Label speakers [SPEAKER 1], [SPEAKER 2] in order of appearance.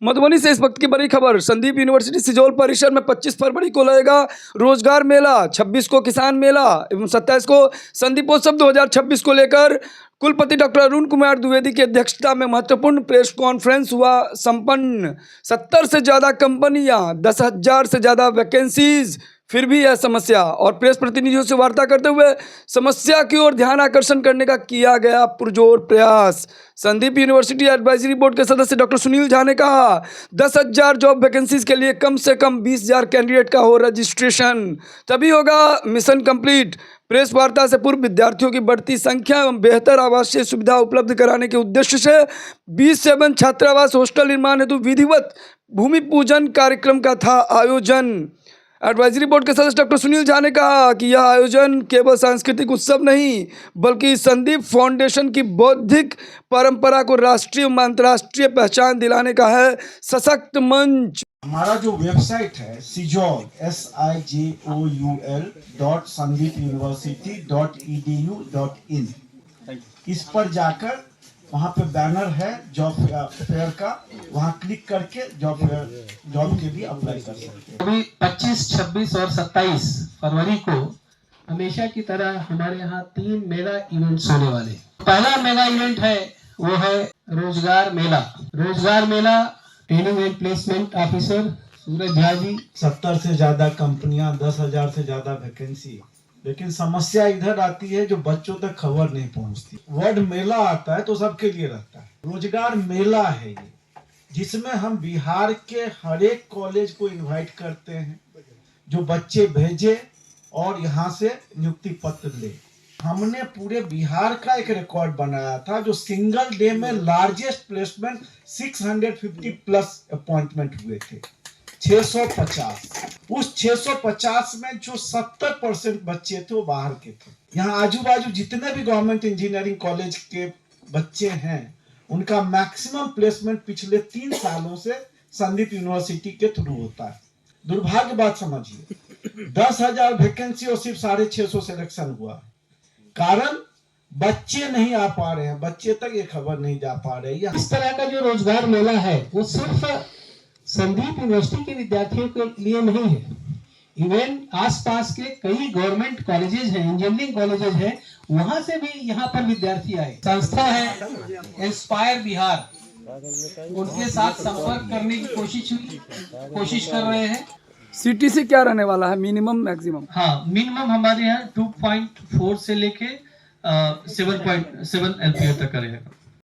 [SPEAKER 1] मधुबनी से इस वक्त की बड़ी खबर। संदीप यूनिवर्सिटी सिजौल परिसर में 25 फरवरी को लगेगा रोजगार मेला, 26 को किसान मेला एवं 27 को संदीपोत्सव 2026 को लेकर कुलपति डॉक्टर अरुण कुमार द्विवेदी की अध्यक्षता में महत्वपूर्ण प्रेस कॉन्फ्रेंस हुआ संपन्न। 70 से ज़्यादा कंपनियां, 10,000 से ज़्यादा वैकेंसीज, फिर भी यह समस्या। और प्रेस प्रतिनिधियों से वार्ता करते हुए समस्या की ओर ध्यान आकर्षण करने का किया गया पुरजोर प्रयास। संदीप यूनिवर्सिटी एडवाइजरी बोर्ड के सदस्य डॉक्टर सुनील झा ने कहा, 10,000 जॉब वैकेंसीज के लिए कम से कम 20,000 कैंडिडेट का हो रजिस्ट्रेशन, तभी होगा मिशन कंप्लीट। प्रेस वार्ता से पूर्व विद्यार्थियों की बढ़ती संख्या एवं बेहतर आवासीय सुविधा उपलब्ध कराने के उद्देश्य से 20 छात्रावास हॉस्टल निर्माण हेतु विधिवत भूमि पूजन कार्यक्रम का था आयोजन। एडवाइजरी बोर्ड के सदस्य डॉक्टर सुनील झा ने कहा कि यह आयोजन केवल सांस्कृतिक उत्सव नहीं बल्कि संदीप फाउंडेशन की बौद्धिक परंपरा को राष्ट्रीय व अंतर्राष्ट्रीय पहचान दिलाने का है सशक्त मंच।
[SPEAKER 2] हमारा जो वेबसाइट है सिजौल sijoul.sandipuniversity.edu.in, इस पर जाकर वहाँ पे बैनर है जॉब फेयर का, वहाँ क्लिक करके जॉब के लिए अप्लाई कर सकते हैं।
[SPEAKER 3] अभी 25, 26 और 27 फरवरी को हमेशा की तरह हमारे यहाँ 3 मेगा इवेंट्स होने वाले। पहला मेगा इवेंट है वो है रोजगार मेला। रोजगार मेला ट्रेनिंग एंड प्लेसमेंट ऑफिसर सूरज झा जी।
[SPEAKER 2] 70 से ज्यादा कंपनियां, 10,000 से ज्यादा वैकेंसी, लेकिन समस्या इधर आती है जो बच्चों तक खबर नहीं पहुंचती। वर्ड मेला आता है तो सबके लिए रहता है। रोजगार मेला है ये, जिसमें हम बिहार के हर एक कॉलेज को इनवाइट करते हैं जो बच्चे भेजे और यहाँ से नियुक्ति पत्र ले। हमने पूरे बिहार का एक रिकॉर्ड बनाया था जो सिंगल डे में लार्जेस्ट प्लेसमेंट 650 प्लस अपॉइंटमेंट हुए थे, 650। उस 650 में जो 70% बच्चे थे वो बाहर के थे। यहाँ आजू बाजू जितने भी गवर्नमेंट इंजीनियरिंग कॉलेज के बच्चे हैं उनका मैक्सिमम प्लेसमेंट पिछले 3 सालों से संदीप यूनिवर्सिटी के थ्रू होता है। दुर्भाग्य बात समझिए, 10,000 वैकेंसी और सिर्फ 650 सिलेक्शन हुआ। कारण बच्चे नहीं आ पा रहे हैं, बच्चे तक ये खबर नहीं जा पा रही है।
[SPEAKER 3] इस तरह का जो रोजगार मेला है वो सिर्फ संदीप यूनिवर्सिटी के विद्यार्थियों के लिए नहीं है, इवन आसपास के कई गवर्नमेंट कॉलेजेस हैं, इंजीनियरिंग कॉलेजेस हैं, वहां से भी यहाँ पर विद्यार्थी आए। संस्था है इंस्पायर बिहार, उनके साथ संपर्क करने की कोशिश कर रहे हैं।
[SPEAKER 1] सीटीसी क्या रहने वाला है, मिनिमम मैक्सिमम?
[SPEAKER 3] हाँ, मिनिमम हमारे यहाँ 2.4 से लेके 7.7 एलपीए तक का रहेगा।